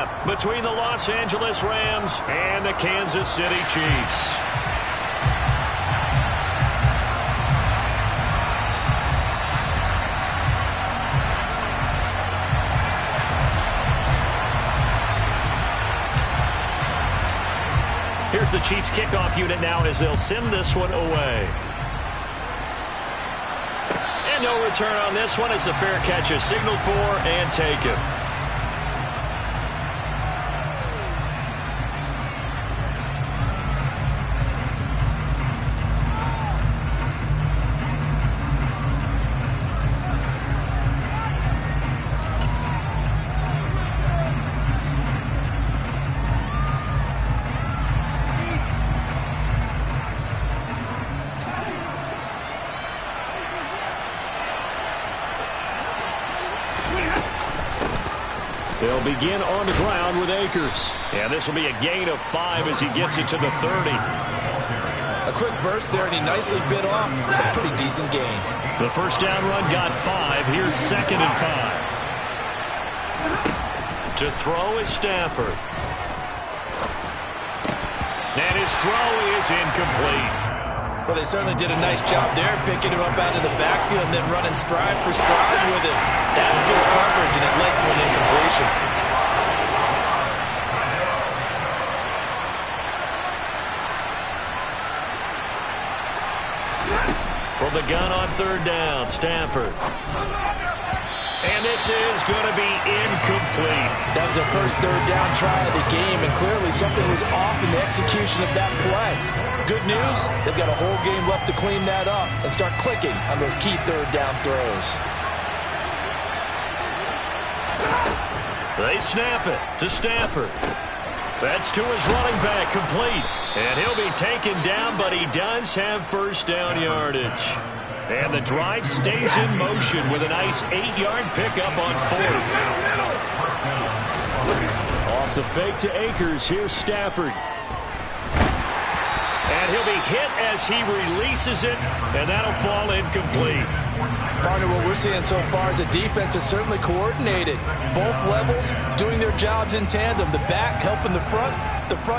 matchup between the Los Angeles Rams and the Kansas City Chiefs. Here's the Chiefs kickoff unit now as they'll send this one away. And no return on this one as the fair catch is signaled for and taken. They'll begin on the ground with Akers. And this will be a gain of 5 as he gets it to the 30. A quick burst there, and he nicely bit off a pretty decent gain. The first down run got 5. Here's 2nd and 5. To throw is Stafford. And his throw is incomplete. Well, they certainly did a nice job there, picking him up out of the backfield and then running stride for stride with it. That's good coverage, and it led to an incompletion. From the gun on 3rd down, Stafford. And this is going to be incomplete. That was their first 3rd down try of the game, and clearly something was off in the execution of that play. Good news, they've got a whole game left to clean that up and start clicking on those key 3rd down throws. They snap it to Stafford. That's to his running back, complete. And he'll be taken down, but he does have first down yardage. And the drive stays in motion with a nice 8-yard pickup on 4th. Off the fake to Akers, here's Stafford. And he'll be hit as he releases it, and that'll fall incomplete. Partner, what we're seeing so far is the defense is certainly coordinated. Both levels doing their jobs in tandem. The back helping the front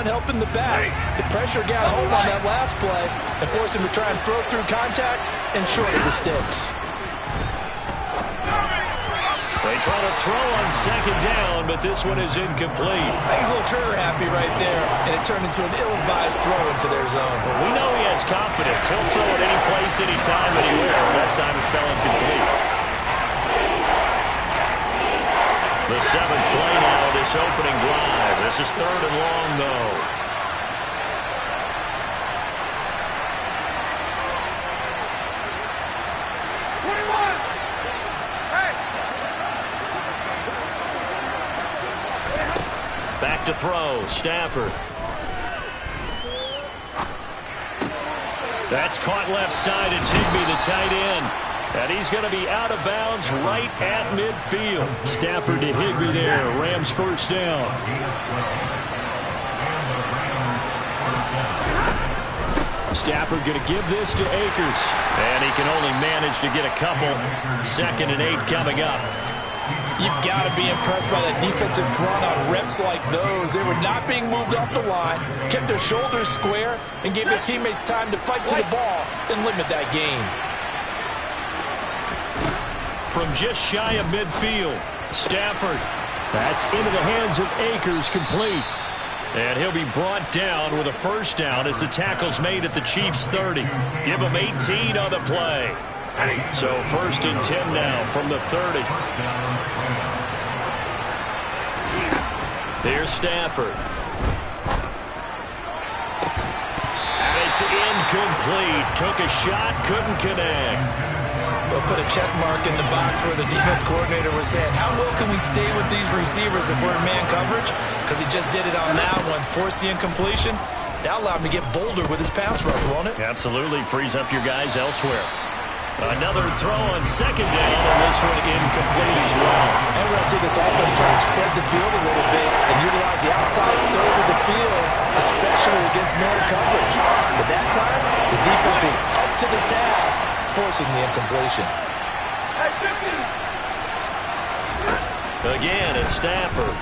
helping the back. The pressure got home on that last play and forced him to try and throw through contact and short of the sticks. They try to throw on 2nd down, but this one is incomplete. He's a little trigger happy right there, and it turned into an ill-advised throw into their zone. Well, we know he has confidence. He'll throw it any place, any time, anywhere. That time it fell incomplete. The 7th play now, this opening drive. This is 3rd and long, though. Back to throw, Stafford. That's caught left side. It's Higbee, the tight end. And he's going to be out of bounds right at midfield. Stafford to Higbee there. Rams first down. Stafford going to give this to Akers. And he can only manage to get a couple. 2nd and 8 coming up. You've got to be impressed by that defensive front on reps like those. They were not being moved off the line, kept their shoulders square, and gave their teammates time to fight to the ball and limit that gain. From just shy of midfield, Stafford. That's into the hands of Akers, complete. And he'll be brought down with a first down as the tackle's made at the Chiefs' 30. Give him 18 on the play. So 1st and 10 now from the 30. Here's Stafford. And it's incomplete. Took a shot, couldn't connect. They'll put a check mark in the box where the defense coordinator was saying, how well can we stay with these receivers if we're in man coverage? Because he just did it on that one, forced the incompletion. That allowed him to get bolder with his pass rush, won't it? Absolutely. Frees up your guys elsewhere. Another throw on 2nd down, and this one incomplete as well. And we're going to see this offense try to spread the field a little bit and utilize the outside third of the field, especially against man coverage. But that time, the defense was up to the task, forcing the incompletion. Again, it's Stafford.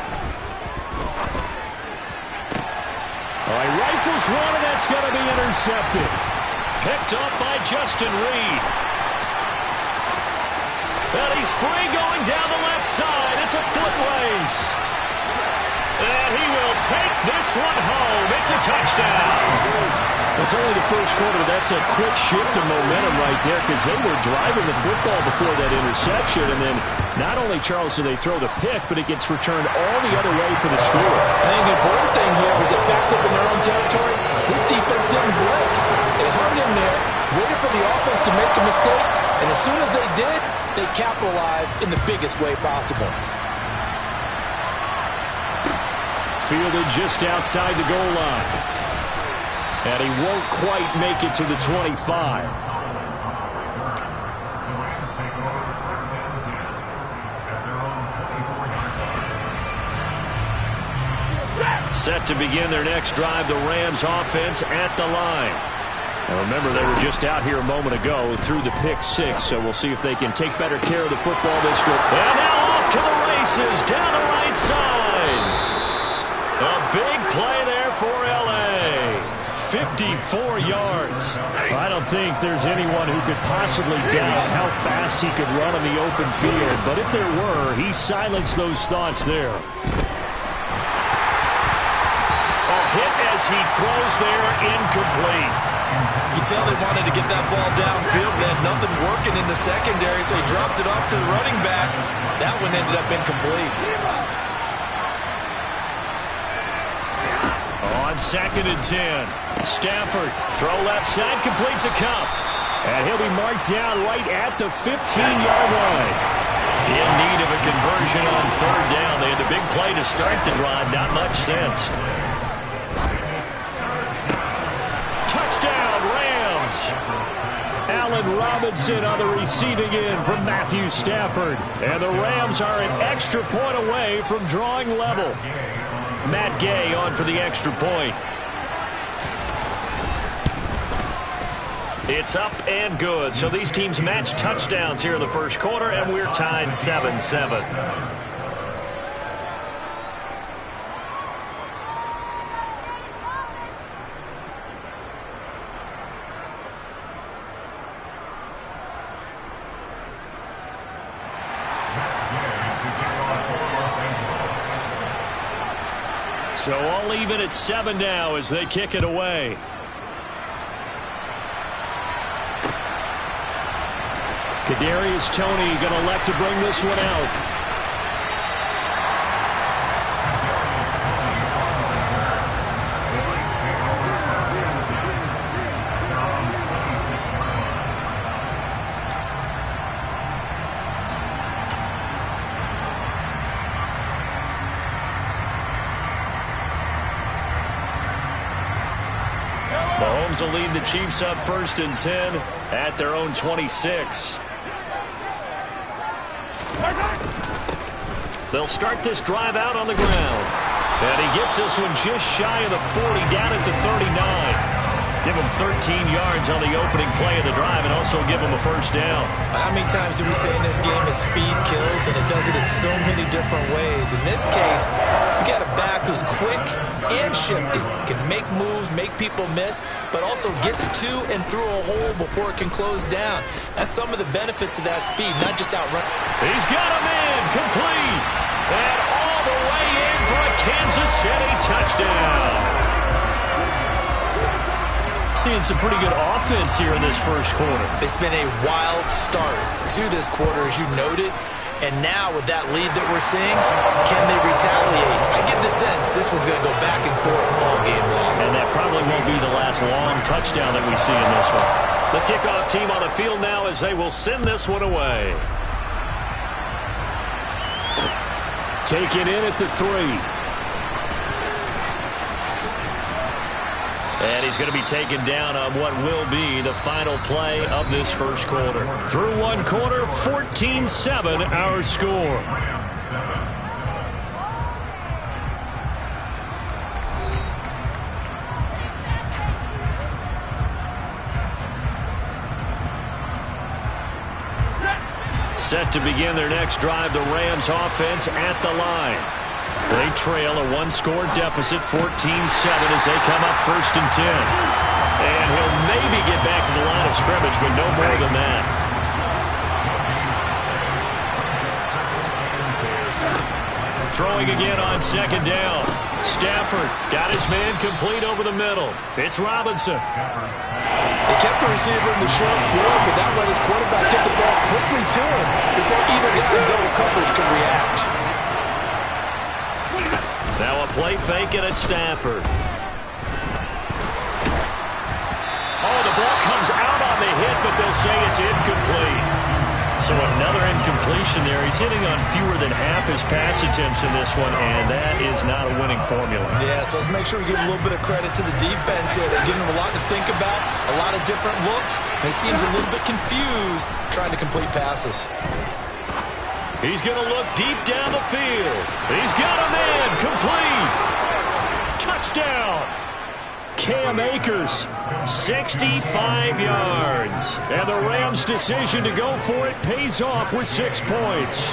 one, and that's going to be intercepted. Picked up by Justin Reed. And he's free going down the left side. It's a foot race. And he will take this one home. It's a touchdown. It's only the first quarter. That's a quick shift of momentum right there because they were driving the football before that interception. And then not only, Charles, do they throw the pick, but it gets returned all the other way for the score. I think the important thing here was it backed up in their own territory. This defense didn't blink. They hung in there, waited for the offense to make a mistake, and as soon as they did, they capitalized in the biggest way possible. Fielded just outside the goal line. And he won't quite make it to the 25. Set to begin their next drive, the Rams offense at the line. Now remember, they were just out here a moment ago through the pick six, so we'll see if they can take better care of the football this week. And now off to the races, down the right side. A big play there for L.A. 54 yards. I don't think there's anyone who could possibly doubt how fast he could run on the open field, but if there were, he silenced those thoughts there. A hit as he throws there, incomplete. You can tell they wanted to get that ball downfield. They had nothing working in the secondary, so he dropped it off to the running back. That one ended up incomplete. On 2nd and 10, Stafford, throw left side, complete to Kupp. And he'll be marked down right at the 15-yard line. In need of a conversion on 3rd down. They had the big play to start the drive, not much sense. Touchdown, Rams! Allen Robinson on the receiving end from Matthew Stafford. And the Rams are an extra point away from drawing level. Matt Gay on for the extra point. It's up and good. So these teams match touchdowns here in the first quarter, and we're tied 7-7. So all even at 7 now as they kick it away. Kadarius Toney going to elect to bring this one out. Mahomes will lead the Chiefs up 1st and 10 at their own 26. They'll start this drive out on the ground. And he gets this one just shy of the 40, down at the 39. Give him 13 yards on the opening play of the drive and also give him a 1st down. How many times do we say in this game that speed kills, and it does it in so many different ways? In this case, you got a back who's quick and shifty, can make moves, make people miss, but also gets to and through a hole before it can close down. That's some of the benefits of that speed, not just outrun. He's got him in, complete, and all the way in for a Kansas City touchdown. Seeing some pretty good offense here in this first quarter. It's been a wild start to this quarter, as you noted. And now with that lead that we're seeing, can they retaliate? I get the sense this one's going to go back and forth all game long. And that probably won't be the last long touchdown that we see in this one. The kickoff team on the field now as they will send this one away. Taken in at the 3. And he's going to be taken down on what will be the final play of this first quarter. Through one quarter, 14-7 our score. Set to begin their next drive, the Rams offense at the line. They trail a one-score deficit, 14-7, as they come up 1st and 10. And he'll maybe get back to the line of scrimmage, but no more than that. Throwing again on 2nd down. Stafford got his man complete over the middle. It's Robinson. They kept the receiver in the short field, but that let his quarterback get the ball quickly to him before either guy in double coverage could react. Now a play fake it at Stafford. Oh, the ball comes out on the hit, but they'll say it's incomplete. So another incompletion there. He's hitting on fewer than half his pass attempts in this one, and that is not a winning formula. Yeah, so let's make sure we give a little bit of credit to the defense here. They're giving him a lot to think about, a lot of different looks, and he seems a little bit confused trying to complete passes. He's going to look deep down the field. He's got a man complete. Touchdown. Cam Akers, 65 yards. And the Rams' decision to go for it pays off with 6 points.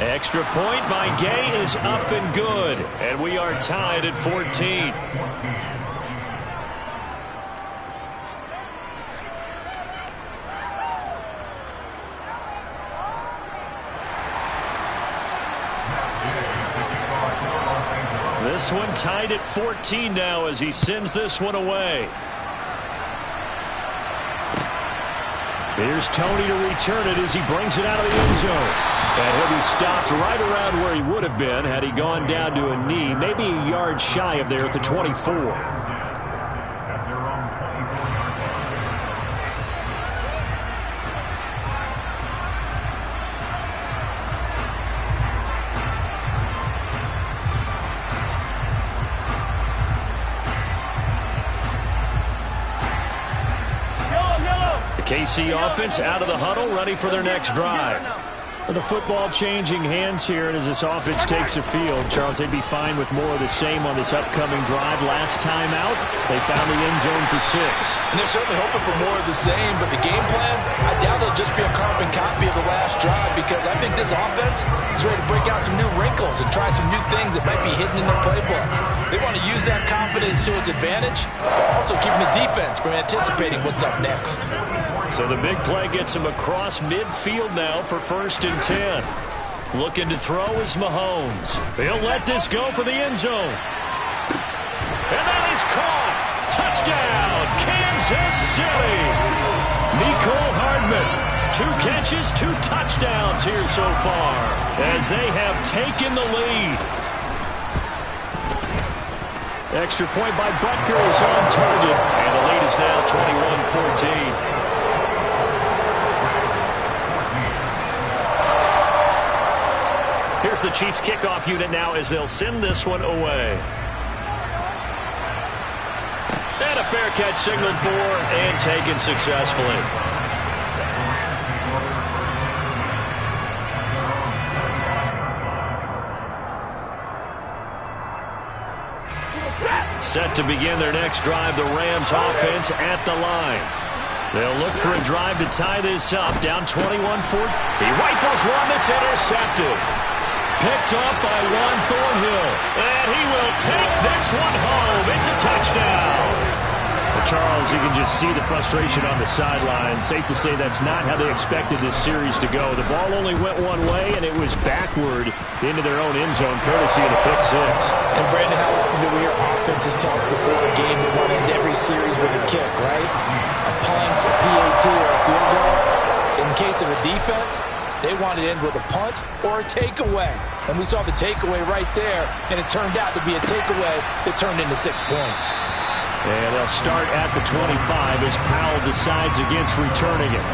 Extra point by Gay is up and good. And we are tied at 14. This one tied at 14 now as he sends this one away. Here's Tony to return it as he brings it out of the end zone. And he'll be stopped right around where he would have been had he gone down to a knee, maybe a yard shy of there at the 24. KC offense out of the huddle, ready for their next drive. The football changing hands here, and as this offense takes the field, Charles, they'd be fine with more of the same on this upcoming drive. Last time out, they found the end zone for 6. And they're certainly hoping for more of the same, but the game plan, I doubt it'll just be a carbon copy of the last drive, because I think this offense is ready to break out some new wrinkles and try some new things that might be hidden in their playbook. They want to use that confidence to its advantage, but also keeping the defense from anticipating what's up next. So the big play gets him across midfield now for 1st and 10. Looking to throw is Mahomes. He'll let this go for the end zone. And that is caught. Touchdown, Kansas City. Mecole Hardman. 2 catches, 2 touchdowns here so far as they have taken the lead. Extra point by Butker is on target. And the lead is now 21-14. Here's the Chiefs kickoff unit now as they'll send this one away. And a fair catch signaled for and taken successfully. Set to begin their next drive, the Rams offense at the line. They'll look for a drive to tie this up, down 21-14. He rifles one that's intercepted. Picked up by Juan Thornhill. And he will take this one home. It's a touchdown. Well, Charles, you can just see the frustration on the sideline. Safe to say that's not how they expected this series to go. The ball only went one way, and it was backward into their own end zone, courtesy of the pick 6. And, Brandon, how often do we hear offenses tell us before a game they want to end every series with a kick, right? A punt, a PAT, or a field goal. In case of a defense, they want to end with a punt or a takeaway. And we saw the takeaway right there, and it turned out to be a takeaway that turned into 6 points. And they'll start at the 25 as Powell decides against returning it.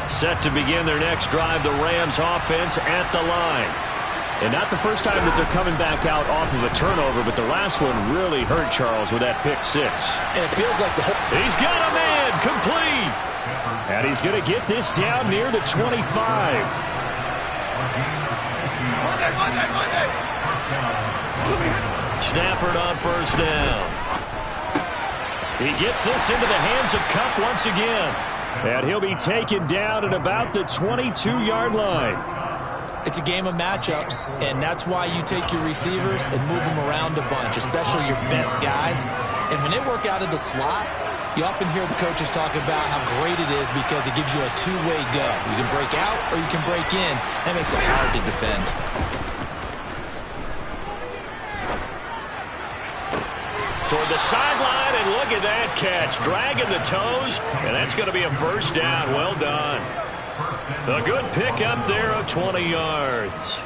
Set to begin their next drive, the Rams offense at the line. And not the first time that they're coming back out off of a turnover, but the last one really hurt Charles with that pick 6. And it feels like the whole... He's got a man complete. And he's going to get this down near the 25. Stafford on first down. He gets this into the hands of Kupp once again. And he'll be taken down at about the 22-yard line. It's a game of matchups, and that's why you take your receivers and move them around a bunch, especially your best guys. And when they work out of the slot, you often hear the coaches talk about how great it is because it gives you a two-way go. You can break out or you can break in. That makes it hard to defend. Toward the sideline, and look at that catch. Dragging the toes, and that's going to be a first down. Well done. A good pickup there of 20 yards.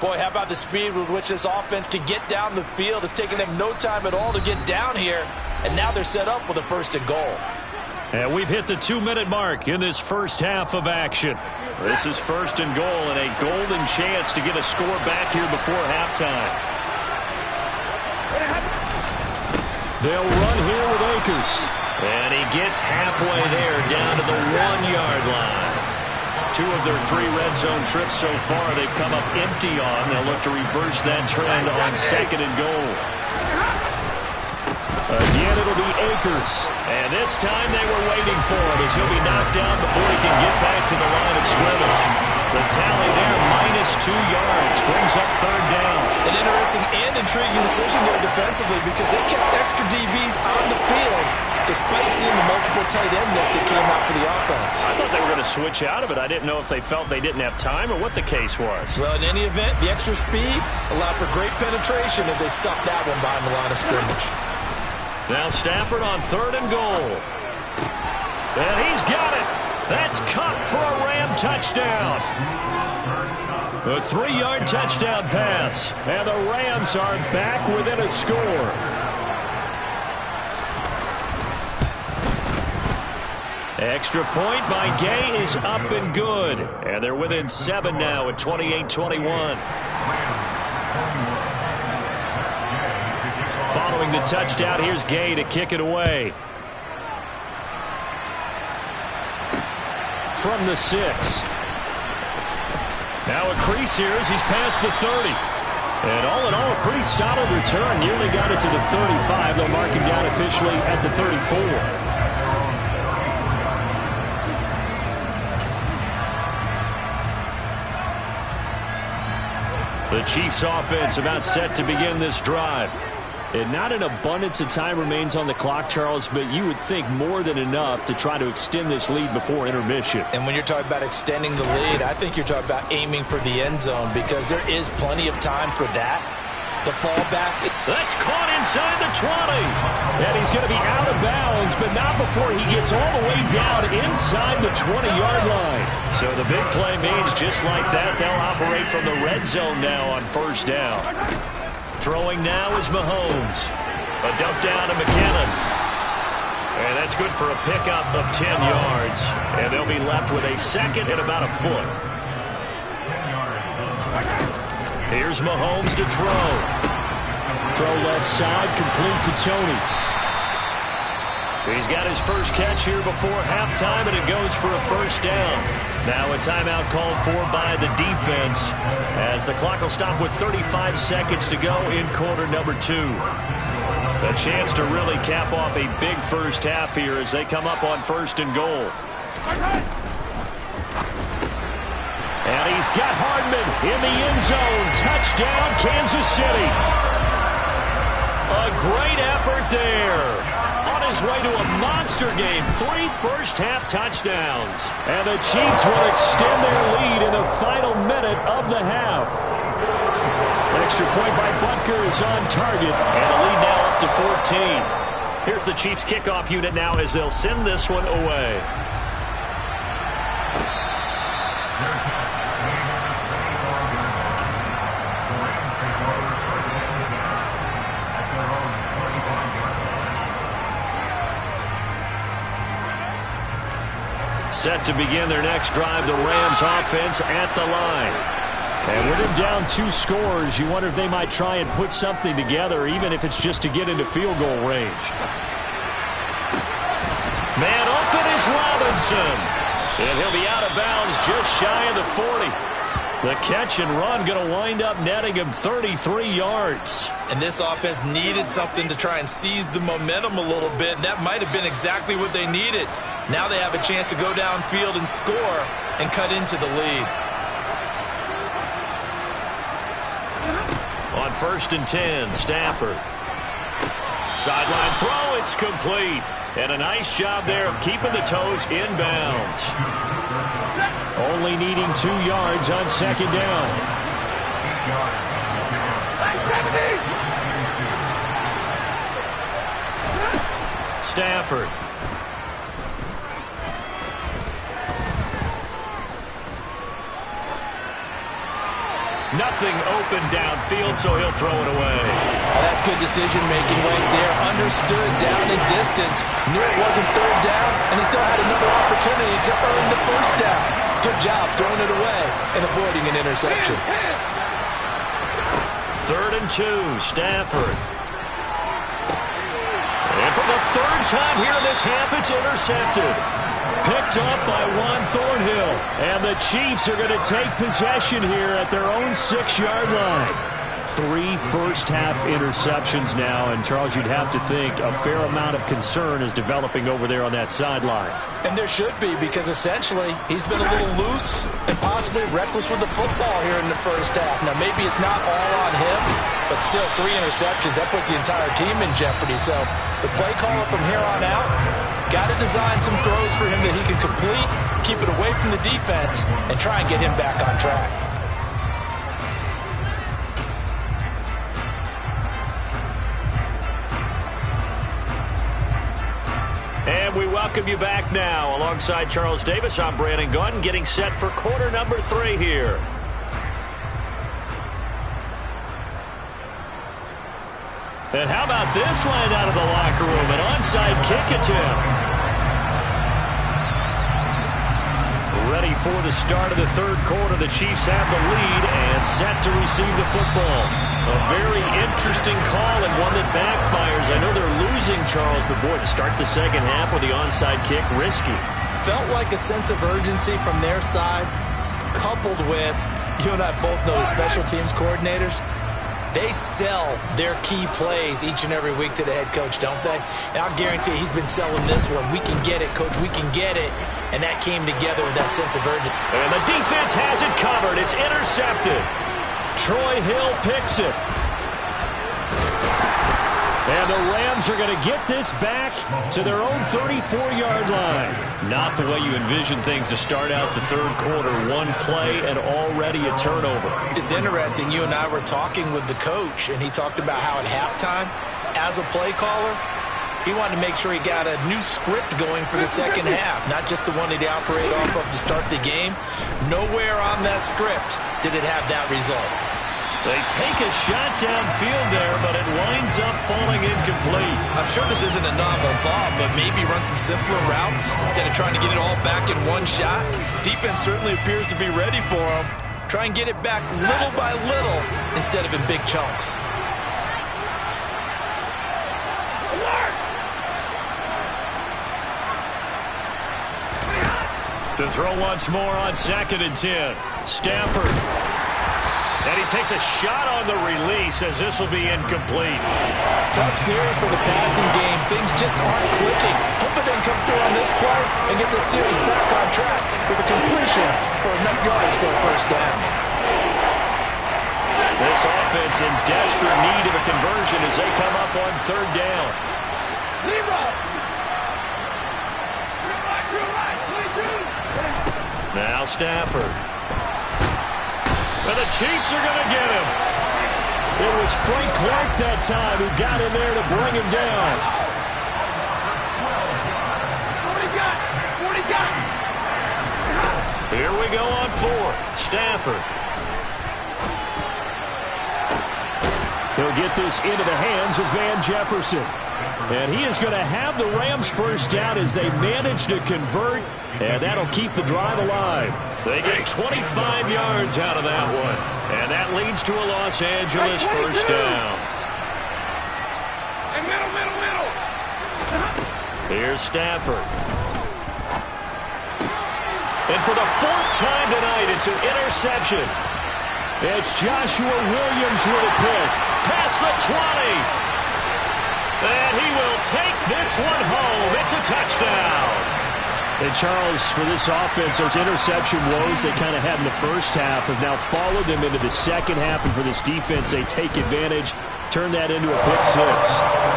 Boy, how about the speed with which this offense can get down the field? It's taken them no time at all to get down here, and now they're set up with a first and goal. And we've hit the 2-minute mark in this first half of action. This is first and goal and a golden chance to get a score back here before halftime. They'll run here with Akers. And he gets halfway there, down to the 1-yard line. 2 of their 3 red zone trips so far they've come up empty on. They'll look to reverse that trend on second and goal. Again, it'll be Akers. And this time they were waiting for him as he'll be knocked down before he can get back to the line of scrimmage. The tally there, -2 yards, brings up third down. An interesting and intriguing decision there defensively because they kept extra DBs on the field despite seeing the multiple tight end look that came out for the offense. I thought they were going to switch out of it. I didn't know if they felt they didn't have time or what the case was. Well, in any event, the extra speed allowed for great penetration as they stuffed that one behind the line of scrimmage. Now Stafford on third and goal. And he's got it. That's Kupp for a Ram touchdown. A 3-yard touchdown pass. And the Rams are back within a score. Extra point by Gay is up and good. And they're within 7 now at 28-21. Following the touchdown, here's Gay to kick it away. From the 6. Now a crease here as he's past the 30. And all in all, a pretty solid return. Nearly got it to the 35. They'll mark him down officially at the 34. The Chiefs offense about set to begin this drive. And not an abundance of time remains on the clock, Charles, but you would think more than enough to try to extend this lead before intermission. And when you're talking about extending the lead, I think you're talking about aiming for the end zone because there is plenty of time for that. The fallback. That's caught inside the 20. And he's going to be out of bounds, but not before he gets all the way down inside the 20-yard line. So the big play means just like that, they'll operate from the red zone now on first down. Throwing now is Mahomes. A dump down to McKinnon. And that's good for a pickup of 10 yards. And they'll be left with a second and about a foot. Here's Mahomes to throw. Throw left side, complete to Tony. He's got his first catch here before halftime, and it goes for a first down. Now a timeout called for by the defense as the clock will stop with 35 seconds to go in quarter number 2. A chance to really cap off a big first half here as they come up on first and goal. And he's got Hardman in the end zone. Touchdown, Kansas City. A great effort there. On his way to a monster game. 3 first-half touchdowns. And the Chiefs will extend their lead in the final minute of the half. Extra point by Butker is on target. And the lead now up to 14. Here's the Chiefs kickoff unit now as they'll send this one away. Set to begin their next drive, the Rams offense at the line. And with them down 2 scores, you wonder if they might try and put something together, even if it's just to get into field goal range. Man open is Robinson. And he'll be out of bounds just shy of the 40. The catch and run going to wind up netting him 33 yards. And this offense needed something to try and seize the momentum a little bit. And that might have been exactly what they needed. Now they have a chance to go downfield and score and cut into the lead. On 1st and 10, Stafford. Sideline throw, it's complete. And a nice job there of keeping the toes inbounds. Only needing 2 yards on 2nd down. Stafford. Nothing open downfield, so he'll throw it away. Oh, that's good decision-making right there. Understood down in distance. Knew it wasn't 3rd down, and he still had another opportunity to earn the 1st down. Good job throwing it away and avoiding an interception. 3rd and 2, Stafford. And for the 3rd time here in this half, it's intercepted. Picked up by Juan Thornhill. And the Chiefs are going to take possession here at their own 6-yard line. 3 first-half interceptions now, and Charles, you'd have to think a fair amount of concern is developing over there on that sideline. And there should be, because essentially he's been a little loose and possibly reckless with the football here in the 1st half. Now maybe it's not all on him, but still 3 interceptions. That puts the entire team in jeopardy. So the play caller from here on out got to design some throws for him that he can complete, keep it away from the defense, and try and get him back on track. And we welcome you back now. Alongside Charles Davis, I'm Brandon Gunn, getting set for quarter number 3 here. And how about this line out of the locker room? An onside kick attempt. Ready for the start of the 3rd quarter. The Chiefs have the lead and set to receive the football. A very interesting call and one that backfires. I know they're losing, Charles, but boy, to start the 2nd half with the onside kick, risky. Felt like a sense of urgency from their side, coupled with, you and I both know as special teams coordinators, they sell their key plays each and every week to the head coach, don't they? And I'll guarantee he's been selling this one. We can get it, coach, we can get it. And that came together with that sense of urgency. And the defense has it covered. It's intercepted. Troy Hill picks it. And the Rams are going to get this back to their own 34-yard line. Not the way you envision things to start out the 3rd quarter. One play and already a turnover. It's interesting. You and I were talking with the coach, and he talked about how at halftime, as a play caller, he wanted to make sure he got a new script going for the 2nd half, not just the one that he operated off of to start the game. Nowhere on that script did it have that result. They take a shot downfield there, but it winds up falling incomplete. I'm sure this isn't a novel thought, but maybe run some simpler routes instead of trying to get it all back in one shot. Defense certainly appears to be ready for him. Try and get it back little by little instead of in big chunks. To throw once more on 2nd and 10. Stafford. And he takes a shot on the release as this will be incomplete. Tough series for the passing game. Things just aren't clicking. Hoping they can come through on this play and get this series back on track with a completion for enough yards for a 1st down. This offense in desperate need of a conversion as they come up on 3rd down. Now Stafford. And the Chiefs are going to get him. It was Frank Clark that time who got in there to bring him down. Here we go on 4th. Stafford. He'll get this into the hands of Van Jefferson. And he is going to have the Rams 1st down as they manage to convert. And that'll keep the drive alive. They get 25 yards out of that one. And that leads to a Los Angeles 1st down. Here's Stafford. And for the fourth time tonight, it's an interception. It's Joshua Williams with a pick. Past the 20. And he will take this one home. It's a touchdown. And Charles, for this offense, those interception woes they kind of had in the first half have now followed them into the second half. And for this defense, they take advantage, turn that into a pick six.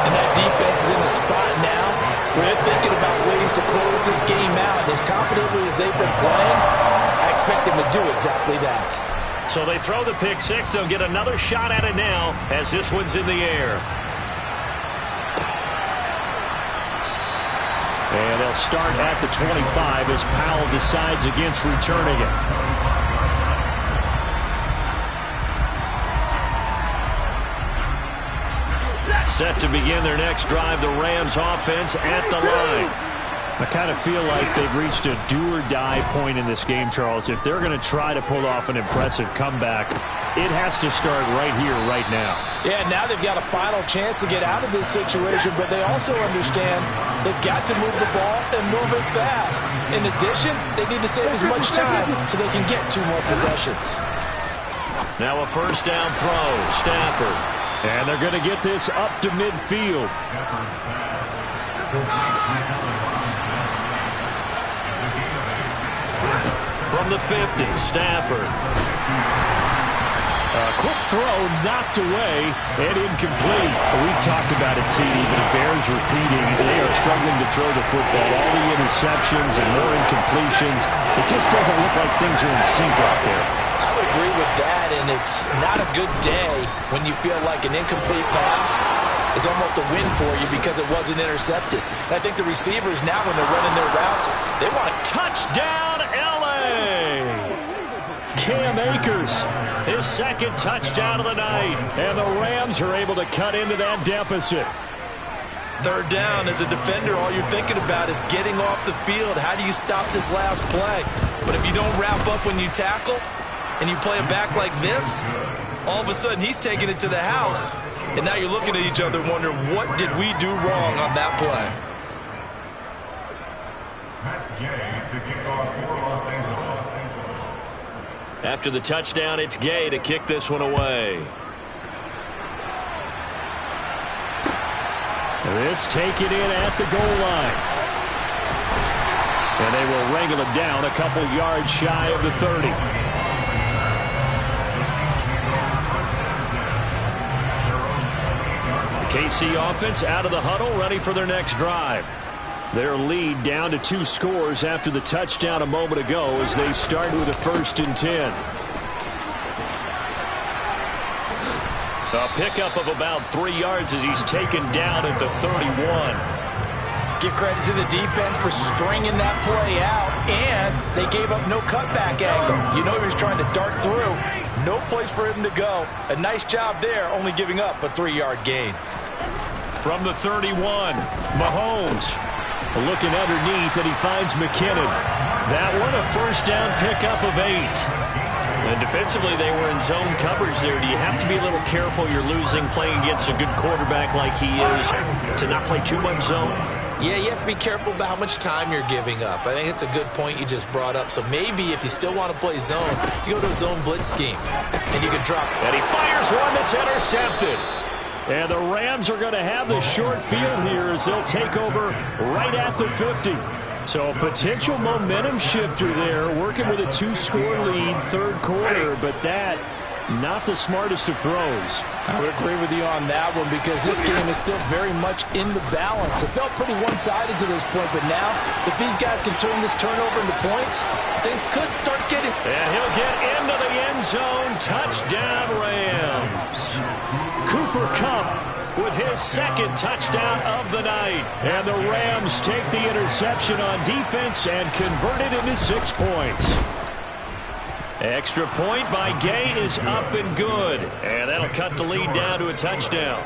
And that defense is in the spot now where they're thinking about ways to close this game out. As confidently as they've been playing, I expect them to do exactly that. So they throw the pick six. They'll get another shot at it now as this one's in the air. And they'll start at the 25 as Powell decides against returning it. Set to begin their next drive, the Rams offense at the line. I kind of feel like they've reached a do-or-die point in this game, Charles. If they're going to try to pull off an impressive comeback, it has to start right here, right now. Yeah, now they've got a final chance to get out of this situation, but they also understand they've got to move the ball and move it fast. In addition, they need to save as much time so they can get 2 more possessions. Now a first down throw, Stafford. And they're going to get this up to midfield. From the 50, Stafford. Quick throw, knocked away, and incomplete. We've talked about it, CD, but it bears repeating. They are struggling to throw the football. All the interceptions and more incompletions. It just doesn't look like things are in sync out there. I would agree with that, and it's not a good day when you feel like an incomplete pass is almost a win for you because it wasn't intercepted. And I think the receivers now, when they're running their routes, they want to touchdown, L.A. Cam Akers, his second touchdown of the night. And the Rams are able to cut into that deficit. Third down, as a defender, all you're thinking about is getting off the field. How do you stop this last play? But if you don't wrap up when you tackle and you play it back like this, all of a sudden he's taking it to the house. And now you're looking at each other wondering, what did we do wrong on that play? After the touchdown, it's Gay to kick this one away. This taken in at the goal line. And they will wrangle it down a couple yards shy of the 30. KC offense out of the huddle, ready for their next drive. Their lead down to 2 scores after the touchdown a moment ago as they start with a 1st and 10. A pickup of about 3 yards as he's taken down at the 31. Give credit to the defense for stringing that play out, and they gave up no cutback angle. You know he was trying to dart through. No place for him to go. A nice job there, only giving up a 3-yard gain. From the 31, Mahomes. Looking underneath, and he finds McKinnon. That one a first down pickup of 8. And defensively, they were in zone coverage there. Do you have to be a little careful? You're losing playing against a good quarterback like he is to not play too much zone? Yeah, you have to be careful about how much time you're giving up. I think it's a good point you just brought up. So maybe if you still want to play zone, you go to a zone blitz scheme, and you can drop it. And he fires one that's intercepted. And the Rams are going to have the short field here as they'll take over right at the 50. So a potential momentum shifter there, working with a 2-score lead, 3rd quarter, but that not the smartest of throws. I would agree with you on that one because this game is still very much in the balance. It felt pretty one-sided to this point, but now if these guys can turn this turnover into points, things could start getting... And he'll get into the end zone. Touchdown, Rams. Cooper Kupp with his 2nd touchdown of the night. And the Rams take the interception on defense and convert it into 6 points. Extra point by Gay is up and good. And that'll cut the lead down to a touchdown.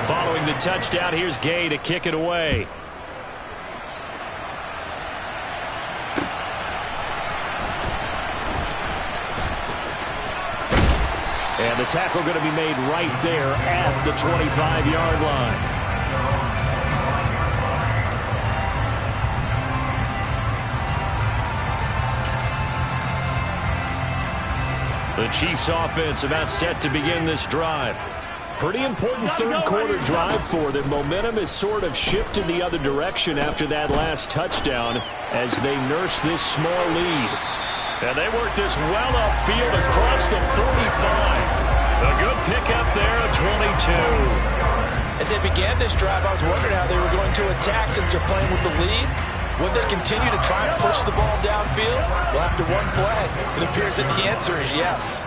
Following the touchdown, here's Gay to kick it away. And the tackle going to be made right there at the 25-yard line. The Chiefs offense about set to begin this drive. Pretty important third quarter drive for them. Momentum has sort of shifted the other direction after that last touchdown as they nurse this small lead. And they work this well upfield across the 45. A good pickup there at 22. As they began this drive, I was wondering how they were going to attack since they're playing with the lead. Would they continue to try and push the ball downfield? Well, after one play, it appears that the answer is yes.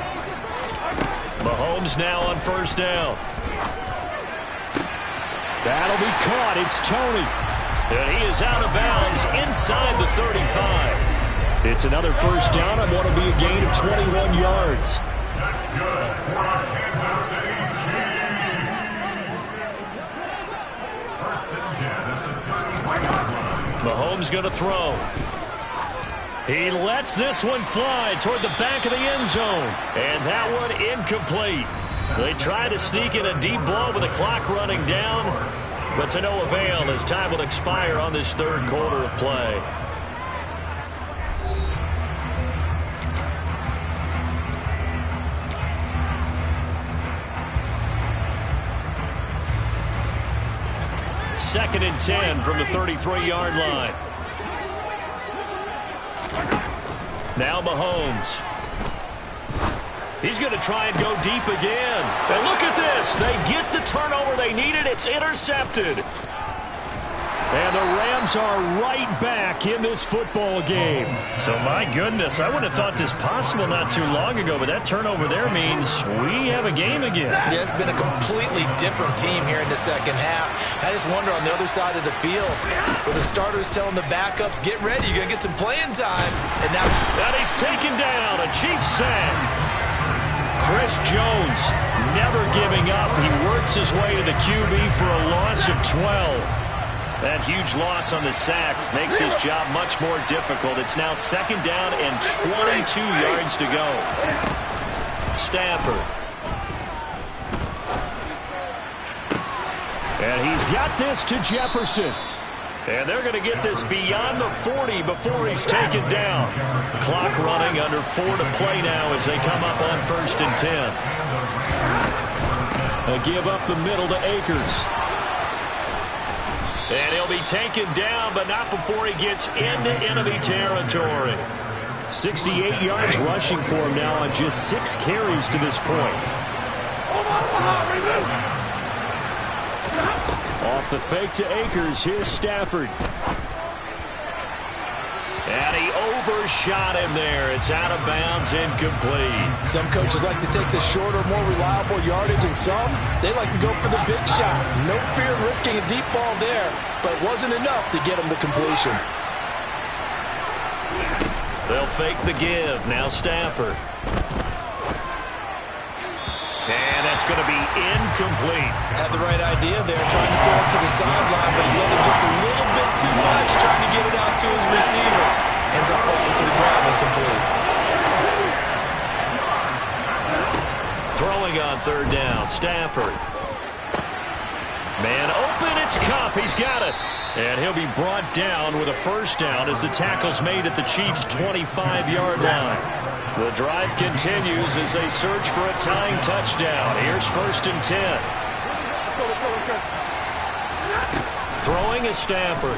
Mahomes now on first down. That'll be caught. It's Tony. And he is out of bounds inside the 35. It's another first down on what will be a gain of 21 yards. Mahomes going to throw. He lets this one fly toward the back of the end zone. And that one incomplete. They try to sneak in a deep ball with the clock running down, but to no avail as time will expire on this third quarter of play. Second and 10 from the 33-yard line. Now Mahomes. He's going to try and go deep again. And look at this. They get the turnover they needed. It's intercepted. And the Rams are right back in this football game. So, my goodness, I would have thought this possible not too long ago, but that turnover there means we have a game again. Yeah, it's been a completely different team here in the second half. I just wonder on the other side of the field, where the starters telling the backups, get ready, you're going to get some playing time. And now he's taken down, a Chiefs sack. Chris Jones never giving up. He works his way to the QB for a loss of 12. That huge loss on the sack makes his job much more difficult. It's now second down and 22 yards to go. Stafford. And he's got this to Jefferson. And they're going to get this beyond the 40 before he's taken down. Clock running, under 4 to play now as they come up on first and 10. A give up the middle to Akers. And he'll be taken down, but not before he gets into enemy territory. 68 yards rushing for him now on just 6 carries to this point. Off the fake to Akers, here's Stafford. And he overshot him there. It's out of bounds, incomplete. Some coaches like to take the shorter, more reliable yardage, and some, they like to go for the big shot. No fear of risking a deep ball there, but it wasn't enough to get him the completion. They'll fake the give. Now Stafford. And that's going to be incomplete. Had the right idea there, trying to throw it to the sideline, but he let him just a little bit too much, trying to get it out to his receiver. Ends up falling to the ground, incomplete. Throwing on third down, Stafford. Man open, it's Kupp. He's got it. And he'll be brought down with a first down as the tackle's made at the Chiefs' 25-yard line. The drive continues as they search for a tying touchdown. Here's first and 10. Throwing is Stafford.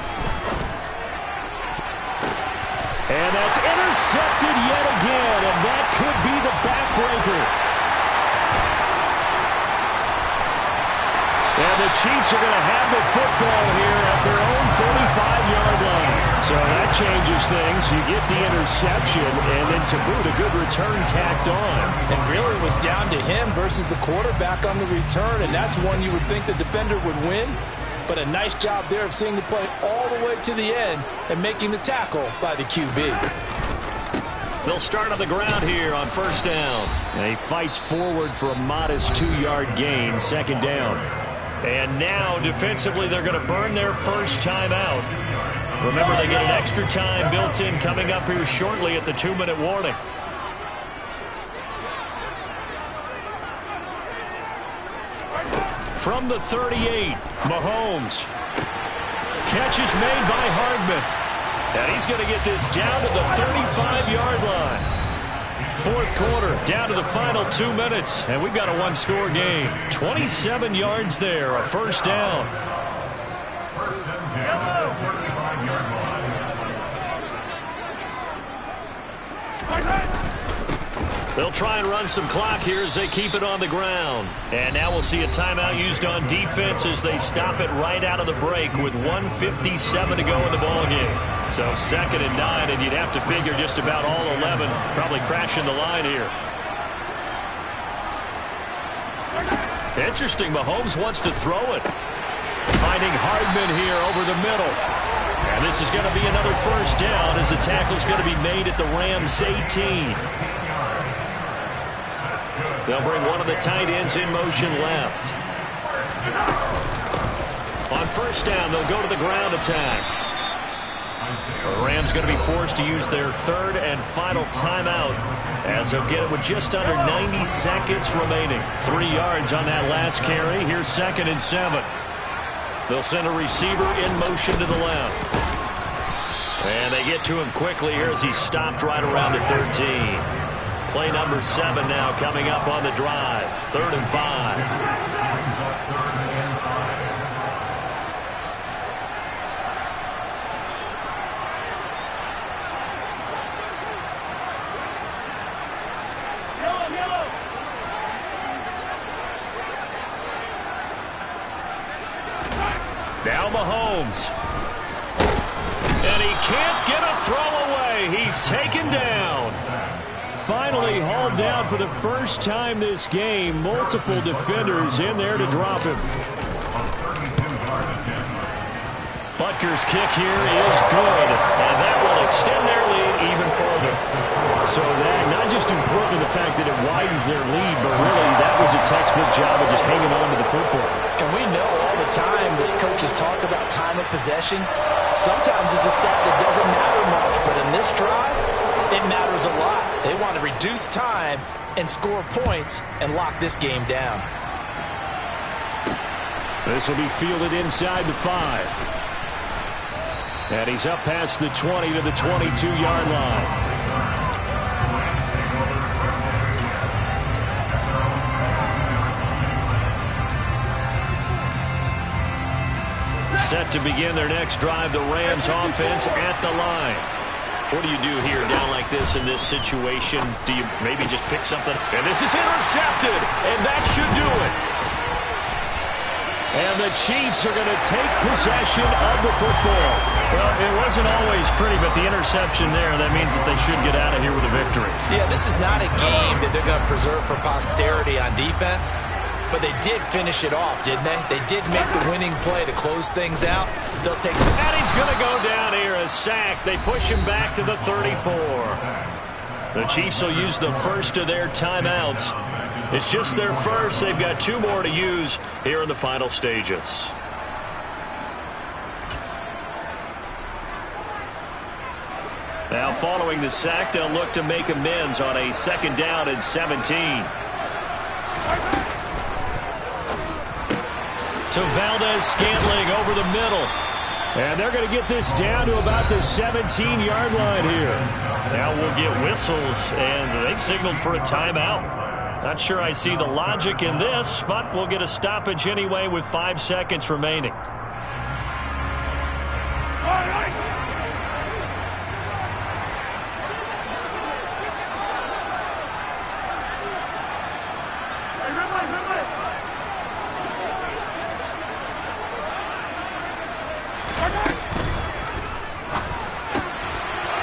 And that's intercepted yet again, and that could be the backbreaker. And the Chiefs are going to have the football here at their own 45-yard line. So that changes things. You get the interception, and then to boot, a good return tacked on. And really it was down to him versus the quarterback on the return, and that's one you would think the defender would win. But a nice job there of seeing the play all the way to the end and making the tackle by the QB. They'll start on the ground here on first down. And he fights forward for a modest 2-yard gain, second down. And now, defensively, they're going to burn their first timeout. Remember, they get an extra time built in coming up here shortly at the 2-minute warning. From the 38, Mahomes. Catch is made by Hardman. And he's going to get this down to the 35-yard line. Fourth quarter, down to the final 2 minutes, and we've got a one-score game. 27 yards there, a first down. They'll try and run some clock here as they keep it on the ground. And now we'll see a timeout used on defense as they stop it right out of the break with 1:57 to go in the ballgame. So 2nd and 9, and you'd have to figure just about all 11 probably crashing the line here. Interesting, Mahomes wants to throw it. Finding Hardman here over the middle. And this is going to be another first down as the tackle's going to be made at the Rams 18. They'll bring one of the tight ends in motion left. On first down, they'll go to the ground attack. The Rams going to be forced to use their 3rd and final timeout as they'll get it with just under 90 seconds remaining. 3 yards on that last carry. Here's 2nd and 7. They'll send a receiver in motion to the left. And they get to him quickly here as he's stopped right around the 13. Play number 7 now coming up on the drive. 3rd and 5. Now Mahomes. And he can't get a throw away. He's taken down. Finally hauled down for the first time this game. Multiple defenders in there to drop him. Butker's kick here is good, and that will extend their lead even further. So that not just important in the fact that it widens their lead, but really that was a textbook job of just hanging on to the football. And we know all the time that coaches talk about time of possession. Sometimes it's a stat that doesn't matter much, but in this drive, it matters a lot. They want to reduce time and score points and lock this game down. This will be fielded inside the 5. And he's up past the 20 to the 22-yard line. Set to begin their next drive, the Rams offense at the line. What do you do here down like this in this situation? Do you maybe just pick something? And this is intercepted, and that should do it. And the Chiefs are going to take possession of the football. Well, it wasn't always pretty, but the interception there, that means that they should get out of here with a victory. Yeah, this is not a game that they're going to preserve for posterity on defense, but they did finish it off, didn't they? They did make the winning play to close things out. They'll take it. And he's going to go down here, a sack. They push him back to the 34. The Chiefs will use the first of their timeouts. It's just their first. They've got 2 more to use here in the final stages. Now following the sack, they'll look to make amends on a 2nd down and 17. To Valdez-Scantling over the middle. And they're going to get this down to about the 17-yard line here. Now we'll get whistles, and they've signaled for a timeout. Not sure I see the logic in this, but we'll get a stoppage anyway with 5 seconds remaining.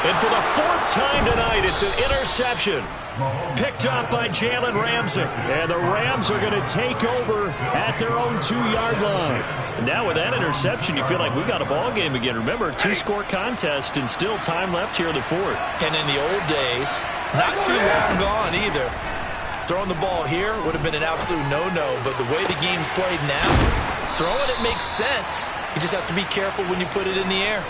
And for the 4th time tonight, it's an interception. Picked up by Jalen Ramsey. And the Rams are going to take over at their own 2-yard line. And now with that interception, you feel like we've got a ball game again. Remember, 2-score contest and still time left here in the 4th. And in the old days, not too long gone either. Throwing the ball here would have been an absolute no-no. But the way the game's played now, throwing it makes sense. You just have to be careful when you put it in the air.